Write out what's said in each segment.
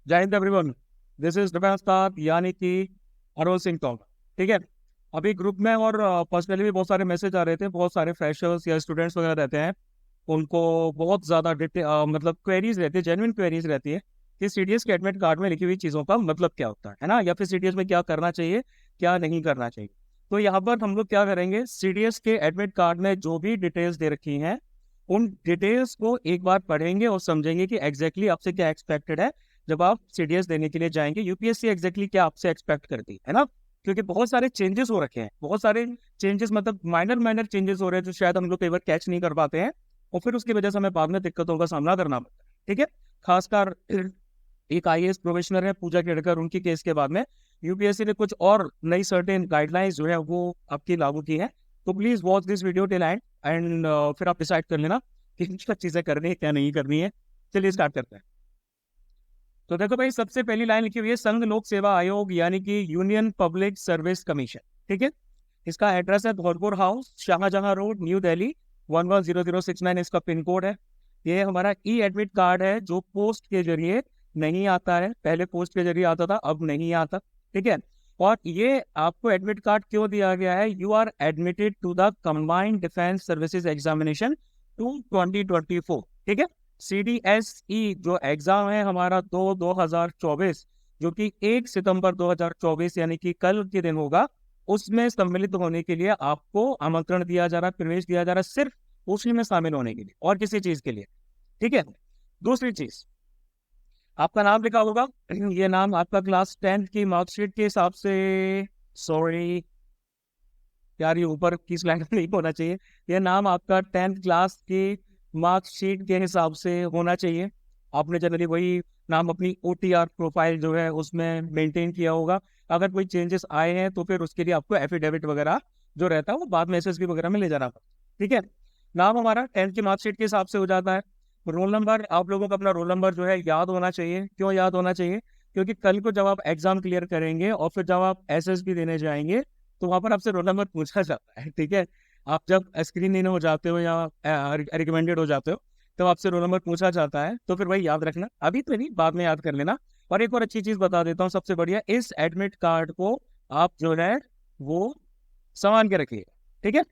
जय Hind everyone. This is नमस्कार यानी कि अरुण सिंह टॉक। ठीक है। अभी ग्रुप में और पर्सनली भी बहुत सारे मैसेज आ रहे थे। बहुत सारे फ्रेशर्स या स्टूडेंट्स वगैरह रहते हैं, उनको बहुत ज़्यादा मतलब क्वेरीज रहती है, जेन्युइन क्वेरीज रहती है कि सीडीएस के एडमिट कार्ड में लिखी हुई चीज़ों का मतलब क्या होता है ना, या फिर सीडीएस में क्या करना चाहिए, क्या नहीं करना चाहिए। तो यहाँ पर हम लोग क्या करेंगे, सीडीएस के एडमिट कार्ड में जो भी डिटेल्स दे रखी हैं उन डिटेल्स को एक बार पढ़ेंगे और समझेंगे कि एग्जैक्टली आपसे क्या एक्सपेक्टेड है जब आप सीडीएस देने के लिए जाएंगे। यूपीएससी एग्जैक्टली क्या आपसे एक्सपेक्ट करती है ना, क्योंकि बहुत सारे चेंजेस हो रखे हैं, बहुत सारे चेंजेस मतलब माइनर माइनर चेंजेस हो रहे हैं जो शायद हम लोग कई बार कैच नहीं कर पाते हैं, और फिर उसकी वजह से हमें बाद में दिक्कतों का सामना करना पड़ता है। ठीक है। खासकर एक आईएएस प्रोफेशनल है पूजा केड़कर, उनकी केस के बाद में यूपीएससी ने कुछ और नई सर्टेन गाइडलाइंस जो है वो आपकी लागू की है। तो please watch this video till and and फिर आप डिसाइड कर लेना कि क्या चीजें करनी है क्या नहीं करनी है। चलिए स्टार्ट करते हैं। तो देखो भाई, सबसे पहली लाइन लिखी हुई है संघ लोक सेवा आयोग यानी कि यूनियन पब्लिक सर्विस कमीशन। ठीक है। इसका एड्रेस है Dholpur house, Shahjahan road, new Delhi 110069 इसका पिन कोड है। ये हमारा ई एडमिट कार्ड है जो पोस्ट के जरिए नहीं आता है, पहले पोस्ट के जरिए आता था, अब नहीं आता। ठीक है। और ये आपको एडमिट कार्ड क्यों दिया गया है, you are admitted to the combined defence services examination 2024। ठीक है। सीडीएसई जो एग्जाम है हमारा 2024, जो कि 1 सितंबर 2024 यानी कि कल के दिन होगा, उसमें सम्मिलित होने के लिए आपको आमंत्रण दिया जा रहा है, प्रवेश दिया जा रहा है, सिर्फ उसी में शामिल होने के लिए और किसी चीज के लिए। ठीक है। दूसरी चीज, आपका नाम लिखा होगा, ये नाम आपका क्लास 10th की मार्कशीट के हिसाब से, सॉरी यार ये ऊपर की स्लाइड नहीं होना चाहिए, ये नाम आपका 10th क्लास की मार्कशीट के हिसाब से होना चाहिए। आपने जनरली वही नाम अपनी ओटीआर प्रोफाइल जो है उसमें मेंटेन किया होगा। अगर कोई चेंजेस आए हैं तो फिर उसके लिए आपको एफिडेविट वगैरह जो रहता है वो बाद में एसएसबी वगैरह में ले जाना पड़ता है। ठीक है। नाम हमारा 10th की मार्कशीट के हिसाब से हो जाता है। रोल नंबर, आप लोगों को अपना रोल नंबर जो है याद होना चाहिए। क्यों याद होना चाहिए, क्योंकि कल को जब आप एग्जाम क्लियर करेंगे और फिर जब आप एसएसबी देने जाएंगे तो वहां पर आपसे रोल नंबर पूछा जाता है। ठीक है। आप जब स्क्रीन इन हो जाते हो या रिकमेंडेड हो जाते हो तो आपसे रोल नंबर पूछा जाता है, तो फिर वही याद रखना, अभी तो नहीं बाद में याद कर लेना। और एक और अच्छी चीज बता देता हूँ, सबसे बढ़िया, इस एडमिट कार्ड को आप जो है वो संभाल के रखिए। ठीक है।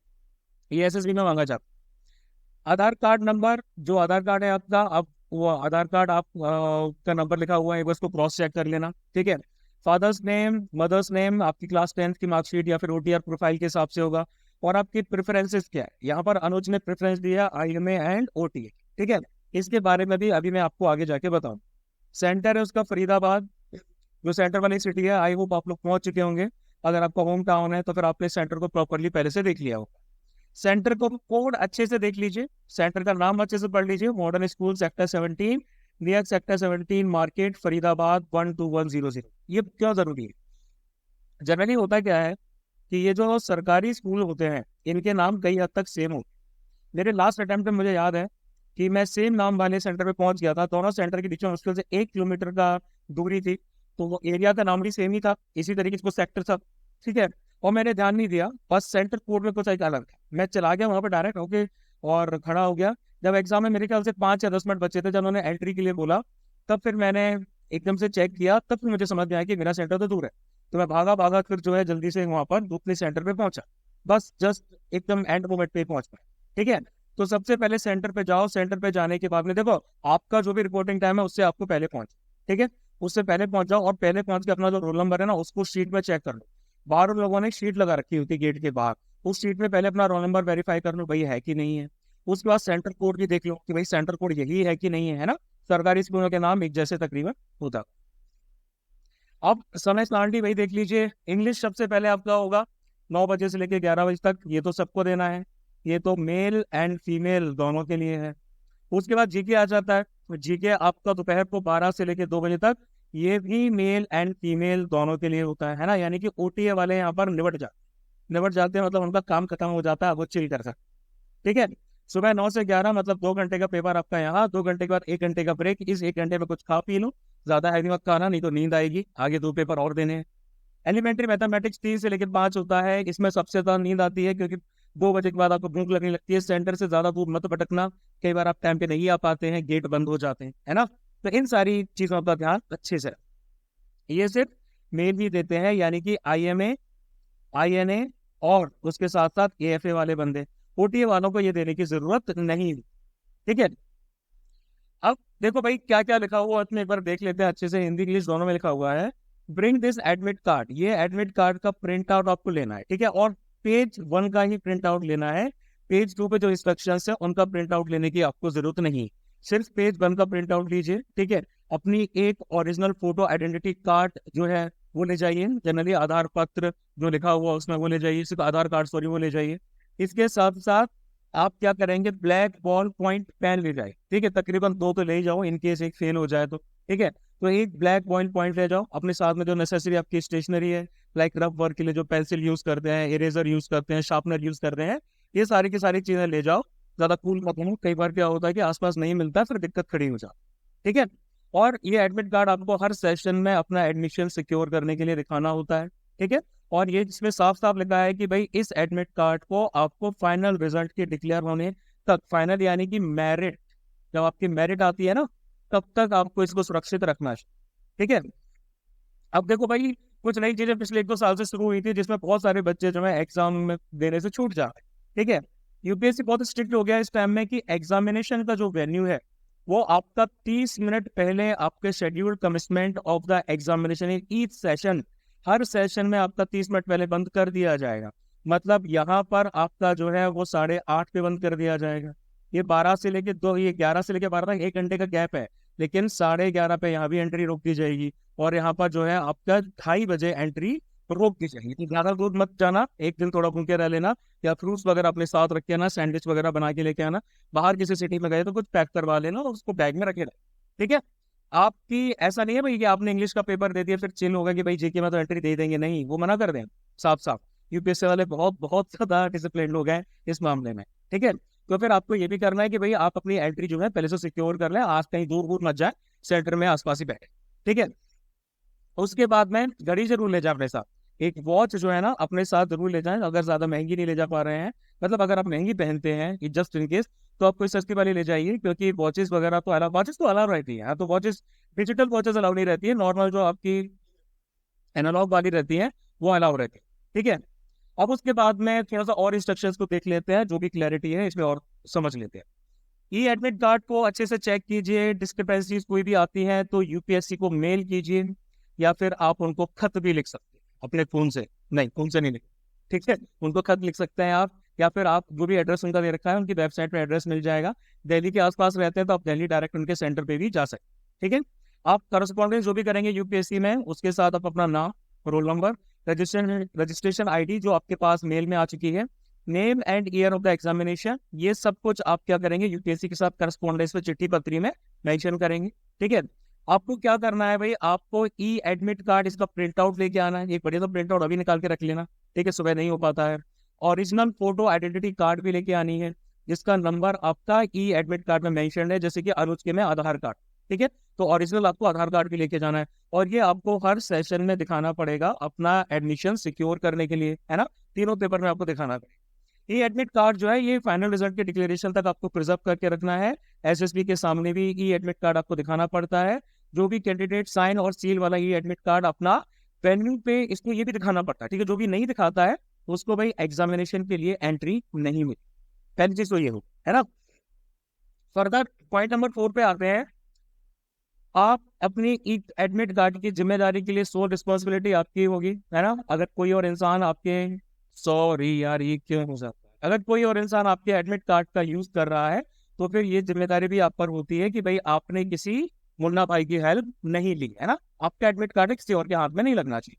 ये एसएसबी में मांगा जाता है। आधार कार्ड नंबर, जो आधार कार्ड है आपका, आप वो आधार कार्ड आप का नंबर लिखा हुआ है, बस को क्रॉस चेक कर लेना। ठीक है। फादर्स नेम, मदर्स नेम आपकी क्लास 10th की मार्कशीट या फिर ओटीआर प्रोफाइल के हिसाब से होगा। और आपकी प्रेफरेंसेस क्या है, यहाँ पर अनुज ने प्रेफरेंस दिया आईएमए एंड ओटीए। ठीक है। इसके बारे में भी अभी मैं आपको आगे जाके बताऊँ। सेंटर है उसका फरीदाबाद, जो सेंटर वाली सिटी है। आई होप आप लोग पहुंच चुके होंगे। अगर आपका होम टाउन है तो फिर आपने सेंटर को प्रॉपरली पहले से देख लिया होगा। सेंटर को कोड अच्छे से देख लीजिए, सेंटर का नाम अच्छे से पढ़ लीजिए, modern school sector 17, near sector 17 market Faridabad 12100। ये क्यों जरूरी है, जनरली होता क्या है कि ये जो सरकारी स्कूल होते हैं इनके नाम कई हद तक सेम होते हैं। मेरे लास्ट अटेम्प्ट में मुझे याद है कि मैं सेम नाम वाले सेंटर पे पहुंच गया था, दोनों सेंटर के बीच में मुश्किल से 1 किलोमीटर का दूरी थी, तो वो एरिया का नाम भी सेम ही था, इसी तरीके से वो सेक्टर था। ठीक है। और मैंने ध्यान नहीं दिया, बस सेंटर कोड में कुछ एक अलग था, मैं चला गया वहां पर डायरेक्ट होके और खड़ा हो गया। जब एग्जाम में मेरे ख्याल से 5 या 10 मिनट बचे थे, जब उन्होंने एंट्री के लिए बोला, तब फिर मैंने एकदम से चेक किया, तब फिर मुझे समझ में आया कि मेरा सेंटर तो दूर है। तो मैं भागा भागा फिर जो है जल्दी से वहां पर अपने सेंटर पे पहुंचा, बस जस्ट एकदम एंड मोमेंट पे पहुंच पाया। ठीक है। तो सबसे पहले सेंटर पे जाओ, सेंटर पे जाने के बाद में देखो आपका जो भी रिपोर्टिंग टाइम है उससे आपको पहले पहुंच, ठीक है, उससे पहले पहुंच जाओ और पहले पहुंच के अपना जो रोल नंबर है ना उसको शीट में चेक कर लो। बाहर उन लोगों ने शीट लगा रखी होती है गेट के बाहर, उस शीट में पहले अपना रोल नंबर वेरीफाई कर लो भाई है कि नहीं है। उसके बाद सेंटर कोड भी देख लो कि भाई सेंटर कोड यही है कि नहीं है ना, सरकारी स्कूलों के नाम एक जैसे तकरीबन होता। अब समय सारणी भाई देख लीजिए, इंग्लिश सबसे पहले आपका होगा 9 बजे से लेकर 11 बजे तक, ये तो सबको देना है, ये तो मेल एंड फीमेल दोनों के लिए है। उसके बाद जीके आ जाता है, तो जीके आपका दोपहर को 12 से लेकर 2 बजे तक, ये भी मेल एंड फीमेल दोनों के लिए होता है ना, यानी कि ओटीए वाले यहाँ पर निबट जाते हैं, मतलब उनका काम खत्म हो जाता है, वो चिल कर सकते। ठीक है। सुबह 9 से 11 मतलब 2 घंटे का पेपर आपका यहाँ, 2 घंटे के बाद 1 घंटे का ब्रेक, इस 1 घंटे में कुछ खा पी लो, ज्यादा हैवी मत खाना नहीं तो नींद आएगी, आगे 2 पेपर और देने हैं। एलिमेंट्री मैथमेटिक्स 3 से लेकर 5 होता है, इसमें सबसे ज्यादा नींद आती है क्योंकि 2 बजे के बाद आपको भूख लगने लगती है। सेंटर से ज्यादा दूर मत भटकना, कई बार आप टाइम पे नहीं आ पाते हैं, गेट बंद हो जाते हैं, है ना। तो इन सारी चीजों का ध्यान अच्छे से रखें। ये सिर्फ मेल ही देते हैं, यानी कि IMA, INA और उसके साथ साथ AFA वाले बंदे, OTA वालों को ये देने की जरूरत नहीं। ठीक है, अब देखो भाई क्या क्या लिखा हुआ है, इसमें एक बार देख लेते हैं अच्छे से, हिंदी इंग्लिश दोनों में लिखा हुआ है। ब्रिंग दिस एडमिट कार्ड, ये एडमिट कार्ड का प्रिंट आउट आपको लेना है, ठीक है, और पेज 1 का ही प्रिंट आउट लेना है। पेज 2 पे जो इंस्ट्रक्शंस है उनका प्रिंट आउट लेने की आपको जरूरत नहीं, सिर्फ पेज 1 का प्रिंट आउट लीजिए। ठीक है, अपनी एक ओरिजिनल फोटो आइडेंटिटी कार्ड जो है वो ले जाइए, जनरली आधार पत्र जो लिखा हुआ उसमें वो ले जाइए, सिर्फ आधार कार्ड सॉरी वो ले जाइए। इसके साथ साथ आप क्या करेंगे, ब्लैक बॉल पॉइंट पेन ले जाए, ठीक है, तकरीबन 2 तो ले ही जाओ, इनकेस एक फेल हो जाए तो। ठीक है, तो एक ब्लैक बॉल पॉइंट ले जाओ अपने साथ में, जो नेसेसरी आपकी स्टेशनरी है, लाइक रफ वर्क के लिए जो पेंसिल यूज करते हैं, इरेजर यूज करते हैं, शार्पनर यूज करते हैं, ये सारी की सारी चीजें ले जाओ। ज्यादा कूल मत हो, कई बार क्या होता है कि आसपास नहीं मिलता, फिर दिक्कत खड़ी हो जाती। ठीक है, और ये एडमिट कार्ड आपको हर सेशन में अपना एडमिशन सिक्योर करने के लिए दिखाना होता है। ठीक है, और ये इसमें साफ साफ लिखा है कि भाई इस एडमिट कार्ड को आपको फाइनल रिजल्ट के डिक्लेयर होने तक, फाइनल यानी कि मेरिट, जब आपकी मेरिट आती है ना तब तक आपको इसको सुरक्षित रखना है। ठीक है, अब देखो भाई कुछ नई चीजें पिछले 1-2 साल से शुरू हुई थी, जिसमें बहुत सारे बच्चे जो है एग्जाम में देने से छूट जा रहे हैं। ठीक है, UPSC बहुत स्ट्रिक्ट हो गया इस टाइम में कि एग्जामिनेशन का जो वेन्यू है वो आपका 30 मिनट पहले आपके scheduled commitment of the examination in each session, her session में आपका 30 मिनट पहले बंद कर दिया जाएगा। मतलब यहाँ पर आपका जो है वो 8:30 पे बंद कर दिया जाएगा। ये 12 से लेके 2, ये 11 से लेके 12 तक 1 घंटे का गैप है, लेकिन 11:30 पे यहाँ भी एंट्री रोक दी जाएगी, और यहाँ पर जो है आपका 2:30 बजे एंट्री रोक दी जाएगी। तो ज्यादा दूर मत जाना, एक दिन थोड़ा घूम के रह लेना, या फ्रूट्स वगैरह अपने साथ रख के आना, सैंडविच वगैरह बना के लेके आना, बाहर किसी सिटी में गए तो कुछ पैक करवा लेना और उसको बैग में रखे रहे। ठीक है, आपकी ऐसा नहीं है भाई कि आपने इंग्लिश का पेपर दे दिया फिर चिल होगा कि भाई जीके में तो एंट्री दे देंगे, नहीं, वो मना कर दें साफ साफ। UPSC वाले बहुत बहुत ज्यादा डिसिप्लिन लोग हैं इस मामले में। ठीक है, तो फिर आपको ये भी करना है कि भाई आप अपनी एंट्री जो है पहले से सिक्योर कर लें, आज कहीं दूर दूर मत जाए, सेंटर में आसपास ही बैठे। ठीक है, उसके बाद में घड़ी जरूर ले जाए अपने साथ, एक वॉच जो है ना अपने साथ जरूर ले जाएं, अगर ज्यादा महंगी नहीं ले जा पा रहे हैं, मतलब अगर आप महंगी पहनते हैं जस्ट इन केस, तो आप कोई सस्ती वाली ले जाइए, क्योंकि वॉचेस वगैरह तो अलाउ, वॉचेस तो अलाउ रहती है, तो वॉचेस, डिजिटल वॉचेस अलाउ नहीं रहती है, नॉर्मल जो आपकी एनालॉग वाली रहती है वो अलाउ रहती है। ठीक है, अब उसके बाद में थोड़ा सा और इंस्ट्रक्शंस को देख लेते हैं, जो भी क्लैरिटी है इसमें और समझ लेते हैं। ई एडमिट कार्ड को अच्छे से चेक कीजिए, डिस्क्रिपेंसीज कोई भी आती है तो UPSC को मेल कीजिए, या फिर आप उनको खत भी लिख सकते हैं अपने फोन से, नहीं फोन से नहीं लिख, ठीक है, उनको खत लिख सकते हैं आप, या फिर आप जो भी एड्रेस उनका दे रखा है उनकी वेबसाइट पे एड्रेस मिल जाएगा। दिल्ली के आसपास रहते हैं तो आप दिल्ली डायरेक्ट उनके सेंटर पे भी जा सकते हैं। ठीक है, आप करस्पॉन्डेंस जो भी करेंगे UPSC में, उसके साथ आप अपना नाम, रोल नंबर, रजिस्ट्रेशन ID जो आपके पास मेल में आ चुकी है, name and year of the examination, ये सब कुछ आप क्या करेंगे UPSC के साथ करस्पॉन्डेंस में चिट्ठी पत्री में मेंशन करेंगे। ठीक है, आपको क्या करना है भाई, आपको ई एडमिट कार्ड इसका प्रिंट आउट लेके आना है, एक बढ़िया तो प्रिंट आउट अभी निकाल के रख लेना, ठीक है, सुबह नहीं हो पाता है। ओरिजिनल फोटो आइडेंटिटी कार्ड भी लेके आनी है, जिसका नंबर आपका ई एडमिट कार्ड में मेंशन है, जैसे कि अनुज के में आधार कार्ड। ठीक है, तो ओरिजिनल आपको आधार कार्ड भी लेके जाना है, और ये आपको हर सेशन में दिखाना पड़ेगा अपना एडमिशन सिक्योर करने के लिए, है ना, तीनों पेपर में आपको दिखाना पड़ेगा। ये एडमिट कार्ड जो है ये फाइनल रिजल्ट के डिक्लेरेशन तक आपको प्रिजर्व करके रखना है। SSB के सामने भी ई एडमिट कार्ड आपको दिखाना पड़ता है, जो भी कैंडिडेट साइन और सील वाला ई एडमिट कार्ड अपना वेन्यू पे, इसको ये भी दिखाना पड़ता है। ठीक है, जो भी नहीं दिखाता है उसको भाई एग्जामिनेशन के लिए एंट्री नहीं मिली, पहली चीज तो ये हो, है ना। फर्दर पॉइंट नंबर 4 पे आते हैं, आप अपनी एडमिट कार्ड की जिम्मेदारी के लिए सोल रिस्पॉन्सिबिलिटी आपकी होगी, है ना। अगर कोई और इंसान आपके, सॉरी यार ये क्यों हो जाता है, अगर कोई और इंसान आपके एडमिट कार्ड का यूज कर रहा है तो फिर ये जिम्मेदारी भी आप पर होती है कि भाई आपने किसी मुन्ना भाई की हेल्प नहीं ली, है ना, आपका एडमिट कार्ड किसी और के हाथ में नहीं लगना चाहिए।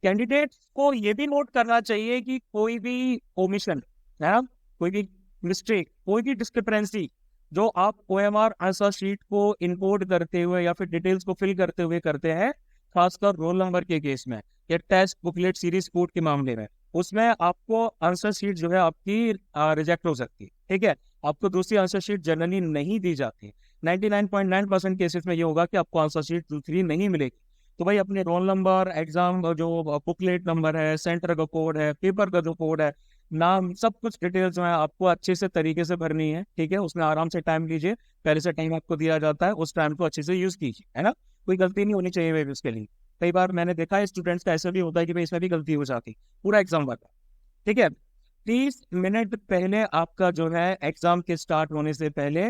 कैंडिडेट्स को ये भी नोट करना चाहिए कि कोई भी ओमिशन, है ना, कोई भी मिस्टेक, कोई भी डिस्क्रिपेंसी जो आप OMR आंसर शीट को इनकोड करते हुए या फिर डिटेल्स को फिल करते हुए करते हैं, खासकर रोल नंबर के केस में या टेस्ट बुकलेट सीरीज कोड के मामले में, उसमें आपको आंसर शीट जो है आपकी रिजेक्ट हो सकती है। ठीक है, आपको दूसरी आंसर शीट जनरली नहीं दी जाती। 99.9% केसेस में ये होगा कि आपको आंसर शीट दूसरी नहीं मिलेगी। तो भाई अपने रोल नंबर, एग्जाम जो बुकलेट नंबर है, सेंटर का कोड है, पेपर का जो कोड है, नाम, सब कुछ डिटेल्स जो है आपको अच्छे से तरीके से भरनी है, ठीक है। उसमें आराम से टाइम लीजिए, पहले से टाइम आपको दिया जाता है, उस टाइम को अच्छे से यूज कीजिए, है ना। कोई गलती नहीं होनी चाहिए भाई उसके लिए। कई बार मैंने देखा है स्टूडेंट्स का ऐसा भी होता है कि भाई इसमें भी गलती हो जाती, पूरा एग्जाम भरता, ठीक है। 30 मिनट पहले आपका जो है एग्जाम के स्टार्ट होने से पहले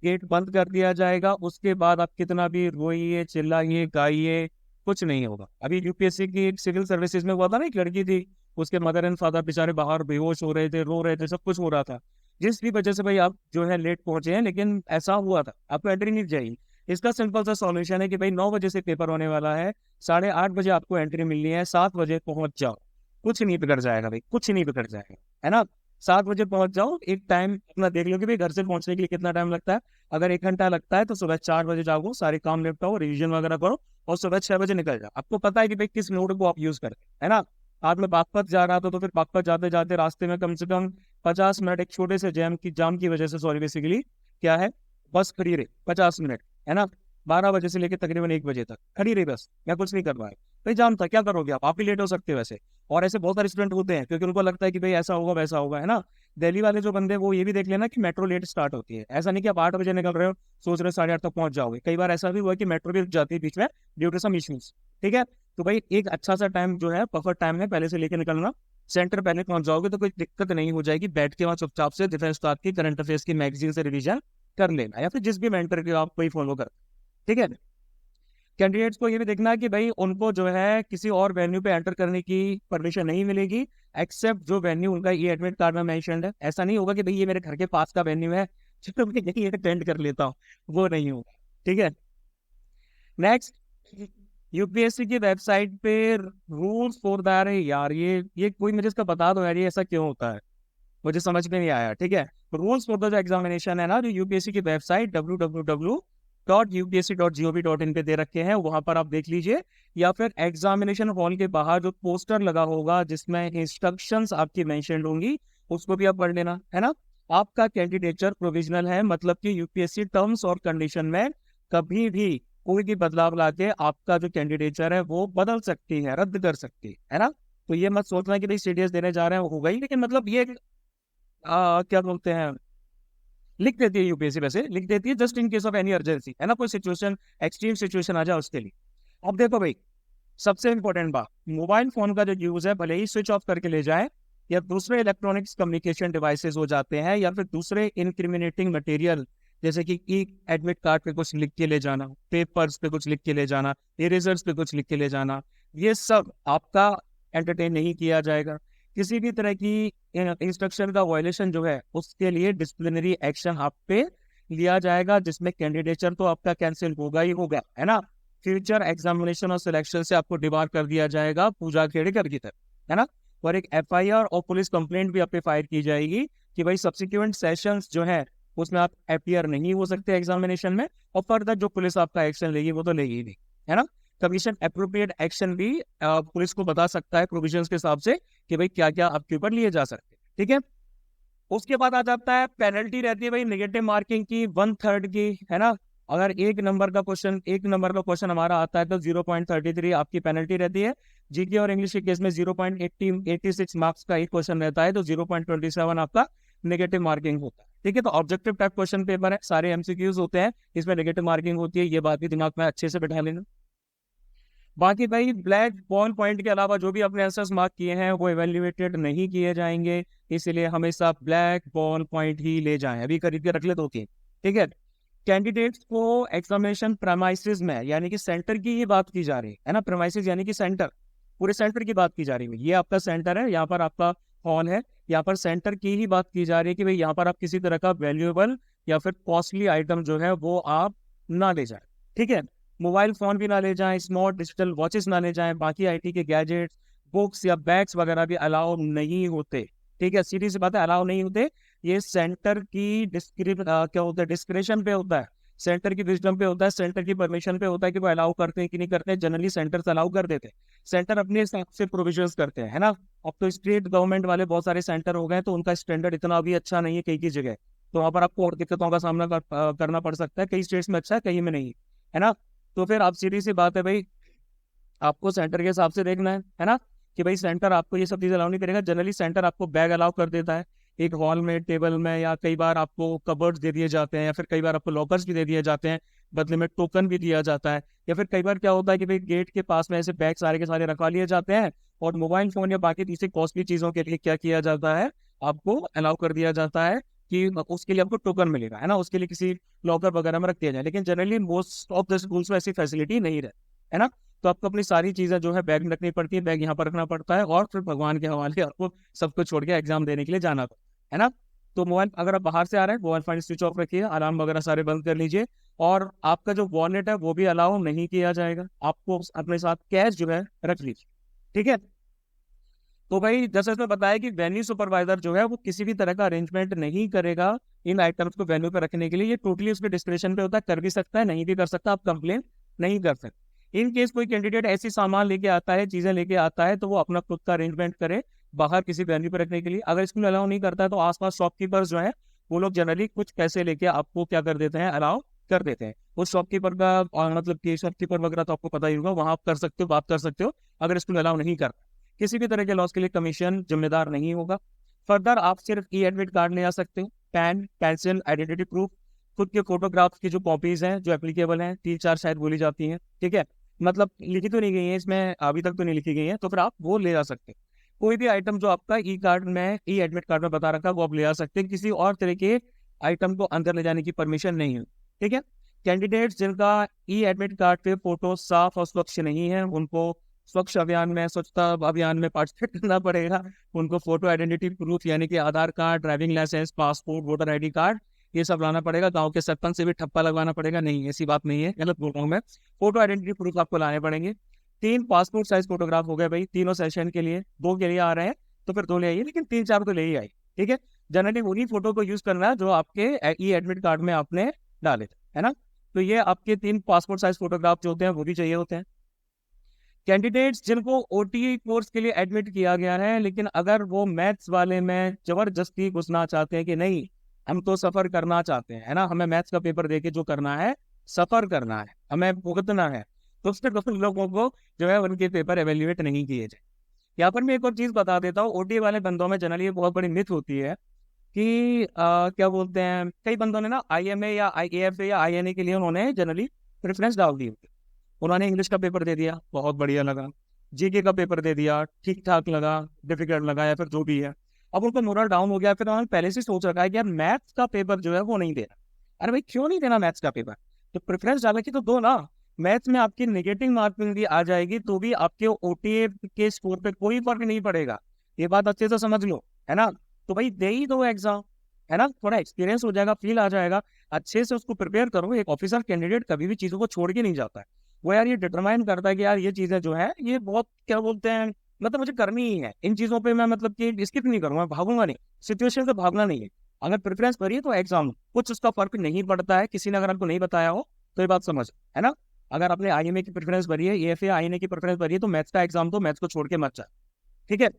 गेट बंद कर दिया जाएगा। उसके बाद आप कितना भी रोइए, चिल्लाइए, गाइए, कुछ नहीं होगा। अभी यूपीएससी की एक सिविल सर्विसेज में हुआ था ना, एक लड़की थी, उसके मदर एंड फादर बेचारे बाहर बेहोश हो रहे थे, रो रहे थे, सब कुछ हो रहा था। जिस भी वजह से भाई आप जो है लेट पहुंचे हैं, लेकिन ऐसा हुआ था, आपको एंट्री नहीं चाहिए। इसका सिंपल सा सॉल्यूशन है कि भाई 9 बजे से पेपर होने वाला है, 8:30 बजे आपको एंट्री मिलनी है, 7 बजे पहुंच जाओ, कुछ नहीं बिगड़ जाएगा भाई, कुछ नहीं बिगड़ जाएगा, है ना। 7 बजे पहुंच जाओ, एक टाइम अपना देख लो कि भाई घर से पहुंचने के लिए कितना टाइम लगता है। अगर 1 घंटा लगता है तो सुबह 4 बजे जाओ, सारे काम निपटाओ, रिवीजन वगैरह करो, और सुबह 6 बजे निकल जाओ। आपको पता है कि भाई किस मोड को आप यूज करते हैं, है ना। आज मैं बागपत जा रहा था, तो फिर बागपत जाते जाते रास्ते में कम से कम 50 मिनट एक छोटे से जाम की वजह से, सॉरी, बेसिकली क्या है, बस खड़ी रही 50 मिनट, है ना। 12 बजे से लेकर तकरीबन 1 बजे तक खड़ी रही बस, मैं कुछ नहीं कर पाया भाई, जाम था, क्या करोगे आप भी लेट हो सकते हो वैसे। और ऐसे बहुत सारे स्टूडेंट होते हैं, क्योंकि उनको लगता है कि भाई ऐसा होगा वैसा होगा, है ना। दिल्ली वाले जो बंदे, वो ये भी देख लेना कि मेट्रो लेट स्टार्ट होती है, ऐसा नहीं कि आप 8 बजे निकल रहे हो, सोच रहे हो 8:30 तक पहुंच जाओगे। कई बार ऐसा भी हुआ कि मेट्रो भी रुक जाती है बीच में ड्यू टू सम इश्यूज, ठीक है। तो भाई एक अच्छा सा टाइम जो है, परफेक्ट टाइम है, पहले से लेके निकलना। सेंटर पहले पहुंच जाओगे तो कोई दिक्कत नहीं हो जाएगी, बैठ के वहां चुपचाप से डिफेंस स्टाफ की, करंट अफेयर्स की मैगजीन से रिवीजन कर लेना, या फिर जिस भी मेंटर के आप कोई फॉलो कर, ठीक है। कैंडिडेट्स को ये भी देखना है कि भाई उनको जो है किसी और वेन्यू पे एंटर करने की परमिशन नहीं मिलेगी, एक्सेप्ट जो वेन्यू उनका ये एडमिट कार्ड में मेंशन्ड है। ऐसा नहीं होगा कि भाई ये मेरे घर के पास का वेन्यू है, चलो मैं यही अटेंड कर लेता हूँ, वो नहीं होगा, ठीक है। नेक्स्ट, यूपीएससी की वेबसाइट पे रूल्स फॉर द, अरे यार ये कोई मुझे इसका बता दो यार, ये ऐसा क्यों होता है, मुझे समझ में नहीं आया, ठीक है। रूल्स फॉर द जो एग्जामिनेशन है ना, जो यूपीएससी की वेबसाइट www.upsc.gov.in पे दे रखे हैं, वहां पर आप देख लीजिए। या फिर एग्जामिनेशन हॉल के बाहर जो पोस्टर लगा होगा जिसमें इंस्ट्रक्शंस आपकी मेंशन होंगी, उसको भी आप पढ़ लेना, है ना। आपका कैंडिडेचर प्रोविजनल है, मतलब कि यूपीएससी टर्म्स और कंडीशन में कभी भी कोई भी बदलाव लाके आपका जो कैंडिडेचर है वो बदल सकती है, रद्द कर सकती है ना। तो ये मत सोचना कि भाई सीडीएस देने जा रहे हैं होगा ही, लेकिन मतलब ये क्या बोलते हैं, लिख देती है यूपीएससी, वैसे लिख देती है just in case of any urgency, है ना, कोई सिचुएशन, एक्सट्रीम सिचुएशन आ जाए उसके लिए। अब देखो भाई, सबसे इंपॉर्टेंट बात, मोबाइल फोन का जो यूज है, भले ही स्विच ऑफ करके ले जाए, या दूसरे इलेक्ट्रॉनिक्स कम्युनिकेशन डिवाइसेस हो जाते हैं, या फिर दूसरे इंक्रिमिनेटिंग मटेरियल, जैसे कि एडमिट कार्ड पे कुछ लिख के ले जाना, पेपर्स पे कुछ लिख के ले जाना, इरेजर्स पे कुछ लिख के ले जाना, ये सब आपका एंटरटेन नहीं किया जाएगा। किसी भी तरह की इंस्ट्रक्शन का वायलेशन जो है, उसके लिए डिसिप्लिनरी एक्शन आप पे लिया जाएगा, जिसमें कैंडिडेचर तो आपका कैंसिल होगा ही होगा, है ना। फ्यूचर एग्जामिनेशन और सिलेक्शन से आपको डिबार कर दिया जाएगा पूजा खेड़ेकर की तरह, है ना। और एक एफआईआर और पुलिस कंप्लेंट भी आप पे फायर की जाएगी कि भाई सब्सिक्वेंट सेशंस जो है उसमें आप अपीयर नहीं हो सकते एग्जामिनेशन में, और फर्दर जो पुलिस आपका एक्शन लेगी वो तो लेगी ही नहीं, है ना। कमीशन अप्रोप्रिएट एक्शन भी पुलिस को बता सकता है प्रोविजंस के हिसाब से कि भाई क्या क्या आपके ऊपर लिए जा सकते हैं, ठीक है। उसके बाद आ जाता है पेनल्टी, रहती है भाई नेगेटिव मार्किंग की 1/3 की, है ना। अगर एक नंबर का क्वेश्चन हमारा आता है तो 0.33 आपकी पेनल्टी रहती है। जीके और इंग्लिश के केस में 0.86 मार्क्स का एक क्वेश्चन रहता है, तो 0.27 आपका नेगेटिव मार्किंग होता है, ठीक है। तो ऑब्जेक्टिव टाइप क्वेश्चन पेपर है, सारे एमसीक्यूज होते हैं, इसमें नेगेटिव मार्किंग होती है, ये बात भी दिमाग में अच्छे से बैठा लेना। बाकी भाई ब्लैक बॉल पॉइंट के अलावा जो भी अपने आंसर्स मार्क किए हैं वो इवेल्युएटेड नहीं किए जाएंगे, इसलिए हमेशा ब्लैक बॉल पॉइंट ही ले जाएं। अभी खरीद के रख ले 2-3, ठीक है। कैंडिडेट्स को एग्जामिनेशन प्रेमाइसिस में, यानी कि सेंटर की ही बात की जा रही है ना, प्रेमाइसिस यानी कि सेंटर, पूरे सेंटर की बात की जा रही है। ये आपका सेंटर है, यहाँ पर आपका हॉल है, यहाँ पर सेंटर की ही बात की जा रही है कि भाई यहाँ पर आप किसी तरह का वैल्यूएबल या फिर कॉस्टली आइटम जो है वो आप ना ले जाए, ठीक है। मोबाइल फोन भी ना ले जाएं, स्मार्ट डिजिटल वॉचेस ना ले जाएं, बाकी आईटी के गैजेट्स, बुक्स या बैग्स वगैरह भी अलाउ नहीं होते, ठीक है। सीधी सी बात है, अलाउ नहीं होते। ये सेंटर की क्या होता है, डिस्क्रिप्शन पे होता है, सेंटर की विजडम पे होता है, सेंटर की परमिशन पे होता है कि वो अलाउ करते हैं कि नहीं करते हैं। जनरली सेंटर्स अलाउ कर देते हैं, सेंटर अपने हिसाब से प्रोविजंस करते हैं, है ना। अब तो स्टेट गवर्नमेंट वाले बहुत सारे सेंटर हो गए, तो उनका स्टैंडर्ड इतना भी अच्छा नहीं है कई की जगह, तो वहां पर आपको और दिक्कतों का सामना करना पड़ सकता है। कई स्टेट्स में अच्छा है, कहीं में नहीं, है ना। तो फिर आप सीधी सी बात है भाई, आपको सेंटर के हिसाब से देखना है ना। कि भाई सेंटर आपको ये सब चीज़ अलाउ नहीं करेगा। जनरली सेंटर आपको बैग अलाउ कर देता है एक हॉल में, टेबल में, या कई बार आपको कबर्ड्स दे दिए जाते हैं, या फिर कई बार आपको लॉकर्स भी दे दिए जाते हैं, बदले में टोकन भी दिया जाता है। या फिर कई बार क्या होता है कि भाई गेट के पास में ऐसे बैग सारे के सारे रखवा लिए जाते हैं, और मोबाइल फोन या बाकी तीसरी कॉस्टली चीज़ों के लिए क्या किया जाता है, आपको अलाउ कर दिया जाता है कि उसके लिए आपको टोकन मिलेगा, है ना, उसके लिए किसी लॉकर वगैरह में रख दिया जाए। लेकिन generally most of the schools में ऐसी फैसिलिटी नहीं रहती, है ना। तो आपको अपनी सारी चीज़ें जो है बैग में रखनी पड़ती है, बैग यहाँ पर रखना पड़ता है, और फिर भगवान के हवाले आपको सब कुछ छोड़ के एग्जाम देने के लिए जाना पड़ता है ना। तो मोबाइल अगर आप बाहर से आ रहे हैं, मोबाइल फोन स्विच ऑफ रखिए, अलार्म वगैरह सारे बंद कर लीजिए, और आपका जो वॉलेट है वो भी अलाउ नहीं किया जाएगा। आपको अपने साथ कैश जो है रख लीजिए, ठीक है। तो भाई जैसे इसमें बताया कि वेन्यू सुपरवाइजर जो है वो किसी भी तरह का अरेंजमेंट नहीं करेगा इन आइटम्स को वेन्यू पे रखने के लिए। ये टोटली उसके डिस्क्रिप्शन पे होता है, कर भी सकता है, नहीं भी कर सकता, आप कंप्लेन नहीं कर सकते। इन केस कोई कैंडिडेट ऐसी सामान लेके आता है, चीजें लेके आता है, तो वो अपना खुद का अरेंजमेंट करे बाहर किसी वेन्यू पे रखने के लिए। अगर स्कूल अलाउ नहीं करता है तो आसपास शॉपकीपर्स जो है वो लोग जनरली कुछ पैसे लेके आपको क्या कर देते हैं, अलाउ कर देते हैं। उस शॉपकीपर का मतलब कि शॉपकीपर वगैरह तो आपको पता ही होगा, वहां आप कर सकते हो, बात कर सकते हो। अगर स्कूल अलाउ नहीं करता, किसी भी तरह के लॉस के लिए कमीशन जिम्मेदार नहीं होगा। फर्दर आप सिर्फ ई एडमिट कार्ड ले आ सकते हो, पैन, पेंसिल, आइडेंटिटी प्रूफ, खुद के फोटोग्राफ्स की जो कॉपीज हैं जो एप्लीकेबल हैं, 3-4 शायद बोली जाती हैं, ठीक है। मतलब लिखी तो नहीं गई है इसमें, अभी तक तो नहीं लिखी गई है, तो फिर आप वो ले आ सकते हैं। कोई भी आइटम जो आपका ई कार्ड में, ई एडमिट कार्ड में बता रखा है वो आप ले आ सकते हैं। किसी और तरह के आइटम को अंदर ले जाने की परमिशन नहीं है, ठीक है। कैंडिडेट्स जिनका ई एडमिट कार्ड पे फोटो साफ और स्वच्छ नहीं है, उनको स्वच्छ अभियान में, स्वच्छता अभियान में पार्टिसिपेट करना पड़ेगा। उनको फोटो आइडेंटिटी प्रूफ यानी कि Aadhaar card, driving licence, passport, voter ID card, ये सब लाना पड़ेगा। गांव के सरपंच से भी ठप्पा लगवाना पड़ेगा, नहीं ऐसी बात नहीं है, गलत बोल रहा हूँ मैं। फोटो आइडेंटिटी प्रूफ आपको लाने पड़ेंगे। 3 पासपोर्ट साइज फोटोग्राफ हो गए भाई, तीनों सेशन के लिए। 2 के लिए आ रहे हैं तो फिर 2 ले आइए, लेकिन 3-4 तो ले ही आइए, ठीक है। जनरली उन्हीं फोटो को यूज करना है जो आपके ई एडमिट कार्ड में आपने डाले थे, है ना। तो ये आपके 3 पासपोर्ट साइज फोटोग्राफ जो होते हैं वो भी चाहिए होते हैं। कैंडिडेट्स जिनको ओटीई कोर्स के लिए एडमिट किया गया है, लेकिन अगर वो मैथ्स वाले में जबरदस्ती घुसना चाहते हैं कि नहीं हम तो सफर करना चाहते हैं, है ना, हमें मैथ्स का पेपर देके जो करना है, सफर करना है, हमें भुगतना है, तो उसके लोगों को जो है उनके पेपर एवेल्युएट नहीं किए जाए। यहाँ पर मैं एक और चीज बता देता हूँ, ओटीई वाले बंदों में जनरली ये बहुत बड़ी मिथ होती है कि क्या बोलते हैं, कई बंदों ने ना आईएमए या आईएएफए या आईएनए के लिए उन्होंने जनरली प्रेफरेंस डाल दी होती है। उन्होंने इंग्लिश का पेपर दे दिया, बहुत बढ़िया लगा, जीके का पेपर दे दिया, ठीक ठाक लगा, डिफिकल्ट लगा, या फिर जो भी है। अब उनका मोरल डाउन हो गया, फिर उन्होंने पहले से सोच रखा है कि यार मैथ्स का पेपर जो है वो नहीं देना। अरे भाई क्यों नहीं देना मैथ्स का पेपर, तो प्रेफरेंस डाला कि तो दो ना। मैथ्स में आपकी नेगेटिव मार्किंग भी आ जाएगी तो भी आपके ओटीए के स्कोर पे कोई फर्क नहीं पड़ेगा, ये बात अच्छे से समझ लो, है ना। तो भाई दे ही दो एग्जाम, है ना, थोड़ा एक्सपीरियंस हो जाएगा, फील आ जाएगा, अच्छे से उसको प्रिपेयर करो। एक ऑफिसर कैंडिडेट कभी भी चीजों को छोड़ के नहीं जाता है, वो यार ये डिटरमाइन करता है कि यार ये चीजें जो है ये बहुत क्या बोलते हैं, मतलब मुझे करनी ही है, इन चीजों पे मैं मतलब कि स्किप नहीं करूंगा, भागूंगा नहीं, सिचुएशन से भागना नहीं है। अगर प्रेफरेंस करिए तो एग्जाम कुछ उसका फर्क नहीं पड़ता है। किसी ने अगर आपको नहीं बताया हो तो ये बात समझ, है ना। अगर आपने आईएमए की प्रेफरेंस भरी है, एएफए आईएनए की प्रेफरेंस भरी है, तो मैथ्स का एग्जाम तो मैथ्स को छोड़ के मत जाए, ठीक है।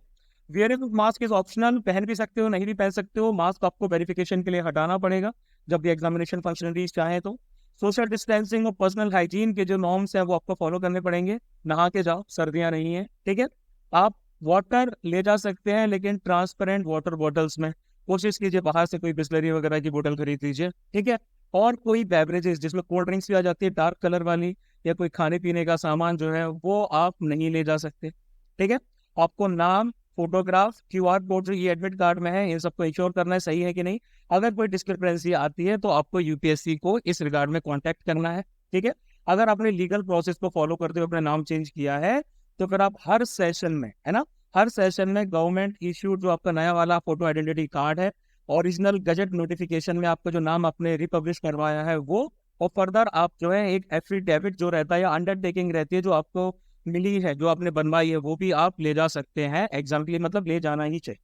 Wearing of mask is optional, पहन भी सकते हो, नहीं भी पहन सकते हो। मास्क आपको वेरिफिकेशन के लिए हटाना पड़ेगा जब भी एग्जामिनेशन फंक्शनरीज चाहे तो। सोशल डिस्टेंसिंग और पर्सनल हाइजीन के जो नॉर्म्स हैं वो आपको फॉलो करने पड़ेंगे। नहा के जाओ, सर्दियां नहीं है, ठीक है। आप वाटर ले जा सकते हैं लेकिन ट्रांसपेरेंट वाटर बॉटल्स में, कोशिश कीजिए बाहर से कोई बिस्लरी वगैरह की बोतल खरीद लीजिए, ठीक है। और कोई बेवरेजेस जिसमें कोल्ड ड्रिंक्स भी आ जाती है डार्क कलर वाली, या कोई खाने पीने का सामान जो है वो आप नहीं ले जा सकते, ठीक है। आपको नाम, फोटोग्राफ, क्यूआर कोड जो ये एडमिट कार्ड में है, इन सबको इंश्योर करना है सही है कि नहीं। अगर कोई डिस्क्रिपेंसी आती है तो आपको यूपीएससी को इस रिगार्ड में कांटेक्ट करना है, ठीक है। अगर आपने लीगल प्रोसेस को फॉलो करते हुए अपना नाम चेंज किया है तो फिर आप हर सेशन में, है ना, हर सेशन में गवर्नमेंट इश्यूड जो आपका नया वाला फोटो आइडेंटिटी कार्ड है, ओरिजिनल गजट नोटिफिकेशन में आपका जो नाम आपने रिपब्लिश करवाया है वो, और फर्दर आप जो है एक एफिडेविट जो रहता है या अंडरटेकिंग रहती है जो आपको मिली है, जो आपने बनवाई है, वो भी आप ले जा सकते हैं एग्जाम के लिए, मतलब ले जाना ही चाहिए।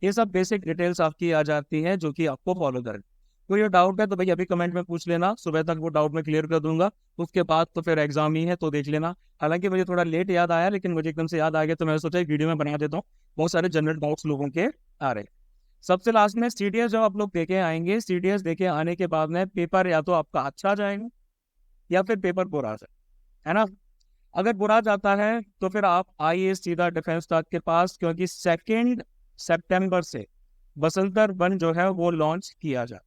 ये सब बेसिक डिटेल्स आपकी आ जाती है जो कि आपको फॉलो करें। कोई ये डाउट है तो भाई अभी कमेंट में पूछ लेना, सुबह तक वो डाउट में क्लियर कर दूंगा। उसके बाद तो फिर एग्जाम ही है, तो देख लेना। हालांकि मुझे थोड़ा लेट याद आया, लेकिन मुझे एकदम से याद आ गया तो मैंने सोचा वीडियो में बना देता हूँ। बहुत सारे जनरल डाउट्स लोगों के आ रहे हैं। सबसे लास्ट में सीडीएस जब आप लोग देखे आएंगे, सीडीएस देखे आने के बाद में पेपर या तो आपका अच्छा जाएगा या फिर पेपर बुरा जाए, है ना। अगर बुरा जाता है तो फिर आप आइए सीधा डिफेंस स्टाफ के पास, क्योंकि 2 सितंबर से बसंतर वन जो है वो लॉन्च किया जाए।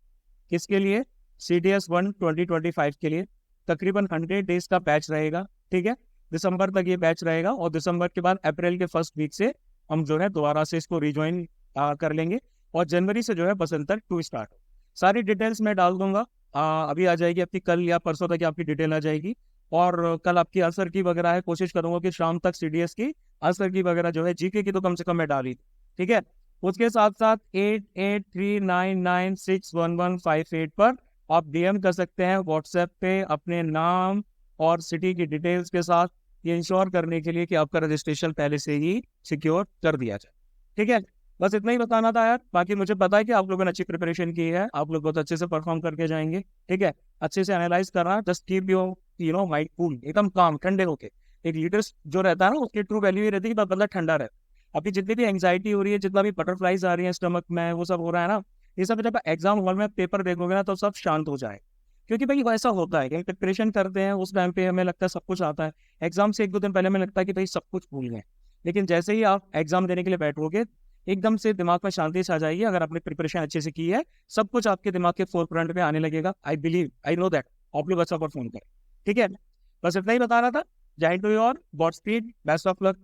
किसके लिए? CDS-1 2025 के लिए। तकरीबन 100 डेज का बैच रहेगा, ठीक है। दिसंबर तक ये बैच रहेगा और दिसंबर के बाद अप्रैल के फर्स्ट वीक से हम जो है दोबारा से इसको रिज्वाइन कर लेंगे और जनवरी से जो है बसंतर 2 स्टार्ट। सारी डिटेल्स मैं डाल दूंगा, अभी आ जाएगी आपकी, कल या परसों तक आपकी डिटेल आ जाएगी। और कल आपकी आंसर की वगैरह है, कोशिश करूंगा कि शाम तक CDS की आंसर की वगैरह जो है, GK की तो कम से कम मैं डाली, ठीक है। उसके साथ साथ 8839961158 पर आप DM कर सकते हैं व्हाट्सएप पे अपने नाम और सिटी की डिटेल्स के साथ, ये इंश्योर करने के लिए कि आपका रजिस्ट्रेशन पहले से ही सिक्योर कर दिया जाए, ठीक है। बस इतना ही बताना था यार, बाकी मुझे पता है कि आप लोगों ने अच्छी प्रिपरेशन की है, आप लोग बहुत अच्छे से परफॉर्म करके जाएंगे, ठीक है। अच्छे से एनालाइज करना, just keep your mind cool, एकदम काम, ठंडे होके। एक लीडर जो रहता है ना, उसकी ट्रू वैल्यू ही रहती है कि बंदा ठंडा रहे। अभी जितनी भी एंग्जाइटी हो रही है, जितना भी बटरफ्लाइज आ रही है स्टमक में, वो सब हो रहा है ना, ये सब जब एग्जाम हॉल में पेपर देखोगे ना तो सब शांत हो जाए। क्योंकि भाई वैसा होता है कि प्रिपरेशन करते हैं उस टाइम पे हमें लगता है सब कुछ आता है, एग्जाम से 1-2 दिन पहले हमें लगता है कि भाई सब कुछ भूल गए। लेकिन जैसे ही आप एग्जाम देने के लिए बैठोगे, एकदम से दिमाग में शांति से आ जाएगी। अगर आपने प्रिपरेशन अच्छे से की है, सब कुछ आपके दिमाग के फोर फ्रंट में आने लगेगा। आई नो दैट आप लोग अच्छा परफॉर्म करें, ठीक है। बस इतना ही बता रहा था। जय हिंद to you all, godspeed, best of luck.